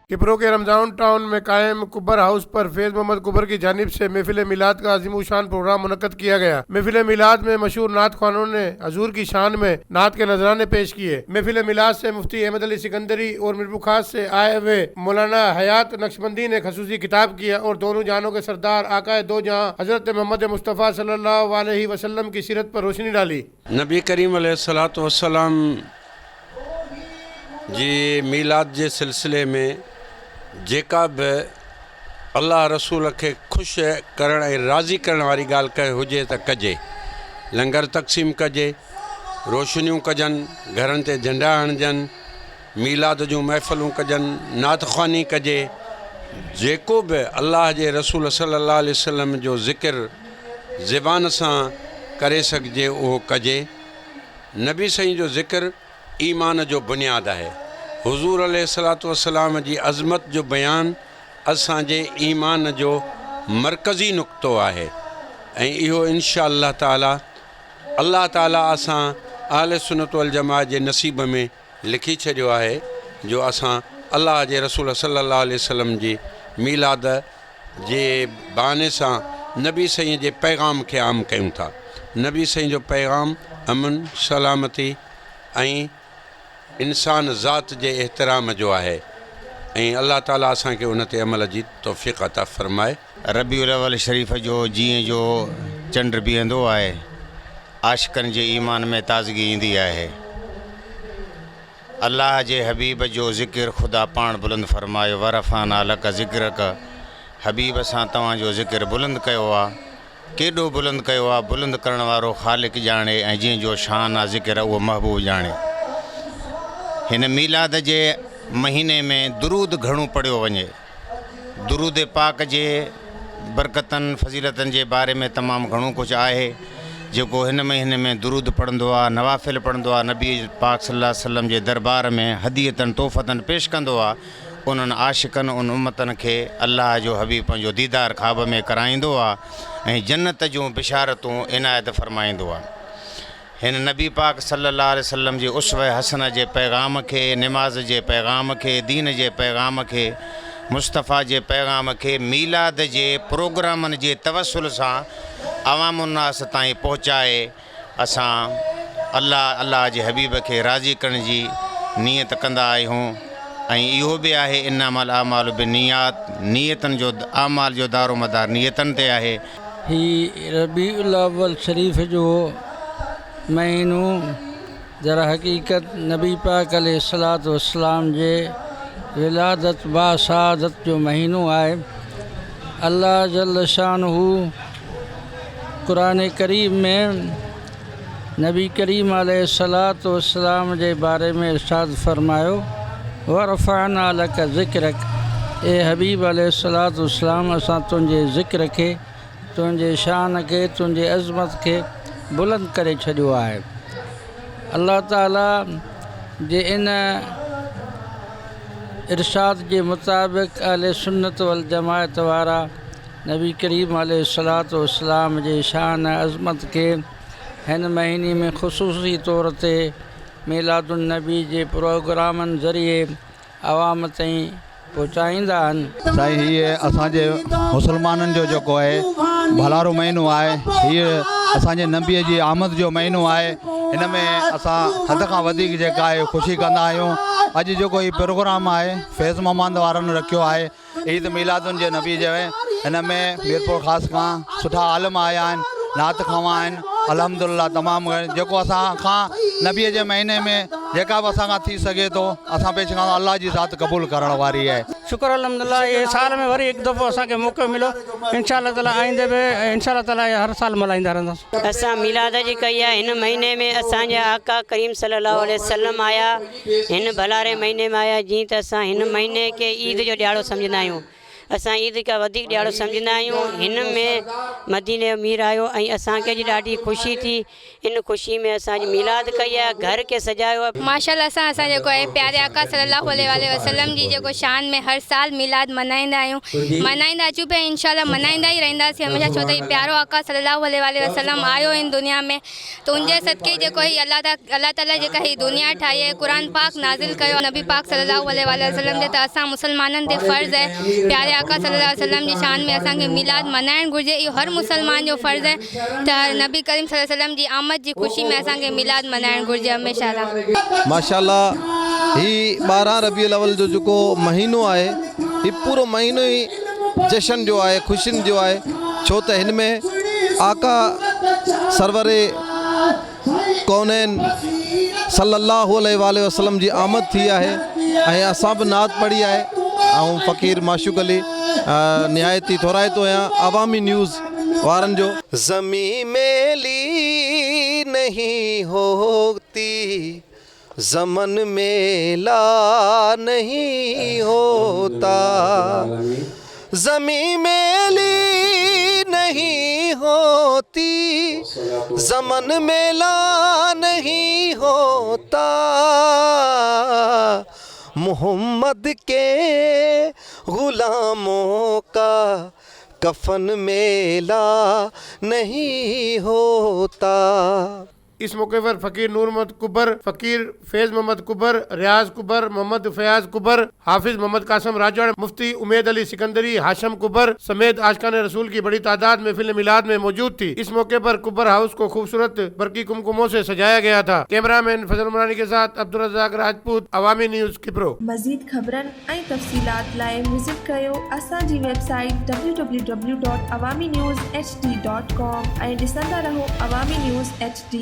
किपरो के रमजान टाउन में कायम कुबर हाउस पर फैज मोहम्मद कुबर की जानिब से महफिल मिलाद का अजीमुशान प्रोग्राम मुनक्कद किया गया। महफिल मिलाद में मशहूर नात ख्वानों ने हजूर की शान में नात के नजराने पेश किए। महफिल मिलाद से मुफ्ती अहमद अली सिकंदरी और मीरपुर खास से आए हुए मौलाना हयात नक्शबंदी ने खसूसी किताब किया और दोनों जहानों के सरदार आकाए दो जहां हजरत मोहम्मद मुस्तफ़ा सल्लल्लाहु अलैहि वसल्लम की सीरत पर रोशनी डाली। नबी करीम अलैहिस्सलातु वस्सलाम जी मीलाद जे सिलसिले में जेका बि अल्लाह रसूल खे ख़ुशि करण ऐं राज़ी करण वारी ॻाल्हि कई हुजे त कजे। लंगर तक़सीम कजे, रोशनियूं कजनि, घरनि ते झंडा हणजनि, मीलाद जूं महफ़िलूं कजनि, नात ख़्वानी कजे। जेको बि अल्लाह जे रसूल सल्लल्लाहु अलैहि वसल्लम जो ज़िक्र ज़बान सां करे सघिजे उहो कजे। नबी साईं जो ज़िक्र ईमान जो बुनियादु आहे। हुज़ूर अलैहिस्सलातु वस्सलाम जी अज़मत जो बयानु असांजे ईमान जो मरकज़ी नुक़्तो आहे ऐं इहो इंशा अल्लाह ताला असां अहले सुन्नत वल जमाअत जे नसीब में लिखी छॾियो आहे जो असां अल्लाह जे रसूल सल्लल्लाहु अलैहि वसल्लम जी मीलाद जे बहाने सां नबी साईं जे पैगाम खे आम कयूं था। नबी साईं जो पैगाम अमन, सलामती ऐं इंसान ज़ात जे एहतराम जो आहे ऐं अल्लाह ताला असांखे उन ते अमल जी तौफ़ीक़ अता फ़रमाए। रबीउल अव्वल शरीफ़ जो जीअं जो चंड बीहंदो आहे, आशिक़नि जे ईमान में ताज़गी ईंदी आहे। अल्लाह जे हबीब जो ज़िक्र ख़ुदा पाण बुलंद फ़रमायो, वरफ़ाना लक ज़िक्रक, हबीब सां तव्हांजो ज़िक्र बुलंद कयो आहे। केॾो बुलंद कयो आहे, बुलंद करण वारो ख़ालिक ॼाणे ऐं जंहिंजो शान आहे ज़िक्र उहो महबूब ॼाणे। हिन मीलाद जे महीने में दुरूद घणो पढ़ियो वञे। दुरूद पाक जे बरकतनि फ़ज़ीलतनि जे बारे में तमामु घणो कुझु आहे जेको हिन महीने में दुरूद पढ़ंदो आहे, नवाफ़िल पढ़ंदो आहे, नबी पाक सल्लल्लाहु अलैहि वसल्लम जे दरबार में हदीयतनि तोहफ़तनि पेश कंदो आहे। उन्हनि आशिक़नि उन उम्मतनि खे अल्लाह जो हबीब पंहिंजो दीदार ख़्वाब में कराईंदो आहे ऐं जन्नत जूं बिशारतूं इनायत फ़रमाईंदो आहे। हिन नबी पाक सल्लल्लाहु अलैहि वसल्लम जी उसवे हसन जे पैगाम खे, निमाज़ जे पैगाम खे, दीन जे पैगाम खे, मुस्तफ़ा जे पैगाम खे मीलाद जे प्रोग्रामनि जे तवसुल सां अवामुन्नास ताईं पहुचाए असां अल्लाह जे हबीब खे राज़ी करण जी नियत कंदा आहियूं। ऐं इहो बि आहे इन्नमल आमालु बिन्नियात, नियतनि जो आमाल जो दारो मदार नियतनि ते आहे। ही रबीउल अव्वल शरीफ़ जो महीनो दर हक़ीक़त नबी पाक अलैहिस्सलातु वस्सलाम जे विलादत बासादत जो महीनो आहे। अल्लाह जल्ल शानहू क़ुरान करीम में नबी करीम अलैहिस्सलातु वस्सलाम जे बारे में इरशाद फ़रमायो, वरफ़अना लक ज़िक्रक, ए हबीब अलैहिस्सलातु वस्सलाम असां तुंहिंजे ज़िक्र खे, तुंहिंजे शान खे, तुंहिंजे अज़मत खे बुलंद करे छॾियो आहे। अल्लाह ताला जे इन इरशाद जे मुताबिक़ अहले सुन्नत वल जमाअत वारा नबी करीम अलैहिस्सलातु वस्सलाम जे शान अज़मत के हिन महीने में ख़ुसूसी तौर ते मीलादुन नबी जे प्रोग्रामनि ज़रिए आवाम ताईं पहुचाईंदा आहिनि। साईं हीअ असांजे मुसलमाननि जो जेको आहे भलारो महीनो आहे, हीअ असांजे नबीअ जी आमद जो महीनो आहे। हिन में असां हद खां वधीक जेका आहे ख़ुशी कंदा आहियूं। अॼु जेको हीउ प्रोग्राम आहे फैज़ मोहम्मद वारनि रखियो आहे ईद मीलादुन जे नबी जो, हिन में मीरपुर ख़ासि खां सुठा आलिम आया आहिनि, नात खवां आहिनि, अल्हम्दुलिल्लाह तमामु जेको असां खां नबीअ जे महीने में जेका बि असां खां थी सघे थो असां पेश कयूं। अल्लाह जी ज़ात क़बूल करण वारी आहे। शुक्र अल्हम्दुलिल्लाह, ये साल में वरी हिकु दफ़ो असांखे मौक़ो मिलो, इंशाअल्लाह ताला आईंदे बि इंशाअल्लाह ताला हर साल मल्हाईंदा रहंदासीं। असां मीलाद जी कई आहे। हिन महीने में असांजा आका करीम सल्लल्लाहु अलैहि वसल्लम आया, हिन भलारे महीने में आया। जीअं त असां हिन महीने खे ईद जो ॾियारो सम्झंदा आहियूं, असां ईद खां वधीक ॾियारो सम्झंदा आहियूं। हिन में मदीने जो मीर आयो ऐं असांखे अॼु ॾाढी ख़ुशी थी। इन ख़ुशी में असांजी मिलाद कई आहे, घर खे सजायो आहे। माशाल्लाह असां जेको आहे प्यारे आका सल्लल्लाहु अलैहि वसल्लम जी जेको शान में हर साल मिलाद मल्हाईंदा आहियूं, मल्हाईंदा अचूं पिया, इंशाल्लाह मल्हाईंदा ई रहंदासीं हमेशह, छो त ही प्यारो आका सल्लल्लाहु अलैहि वसल्लम आयो इन दुनिया में, त उनजे सदके जेको ही अल्लाह ताला जेका ही दुनिया ठाही आहे, क़ुर पाक नाज़िल कयो नबी पाक सल्लल्लाहु अलैहि वसल्लम जे, त असां मुसलमाननि ते फ़र्ज़ु आहे प्यारे आका सल्लल्लाहु अलैहि वसल्लम जी शान में असांखे मिलाद मल्हाइणु घुरिजे। इहो हर मुसलमान जो फ़र्ज़ु आहे त नबी करीम सल्लल्लाहु अलैहि वसल्लम जी आमद जी ख़ुशी में असांखे मिलाद मल्हाइणु घुरिजे हमेशह। माशाल्लाह ही 12 रबीउल अव्वल जो जेको महीनो आहे, ही पूरो महीनो ई जशन जो आहे, ख़ुशियुनि जो आहे, छो त हिन में आका सरवरे कौनैन सल्लल्लाहु अलैहि वसल्लम जी आमद थी आहे ऐं असां बि नात पढ़ी आहे। ऐं फ़क़ीर माशूक़ अली निहायती थोराए थो आहियां अवामी न्यूज़ वारनि जो। ज़मीं मेली नहीं होती, ज़मन मेला नहीं होता, ज़मीं मेली नहीं होती, ज़मन मेला नहीं होता, मोहम्मद के ग़ुलामों का कफन मेला नहीं होता। इस मौके पर फ़कीर नूर मोहम्मद कुबर, फ़कीर फैज़ मोहम्मद कुबर, रियाज कुबर, मोहम्मद फयाज कुबर, हाफिज़ मोहम्मद कासम राजड़, मुफ्ती उमेद अली सिकंदरी, हाशम कुबर समेत आशिकान रसूल की बड़ी तादाद महफिल मिलाद में मौजूद थी। इस मौके पर कुबर हाउस को खूबसूरत बरकी कुमकुमों से सजाया गया था। कैमरामैन फजल मरानी के साथ अब्दुल रज़ाक राजपूत, अवामी न्यूज़ किप्रो। मज़ीद ख़बरनि ऐं तफ़सीलात लाइ विज़िट कयो असांजी वेबसाइट www.awamiNewsHD.com ऐं ॾिसंदा रहो अवामी न्यूज़ HD।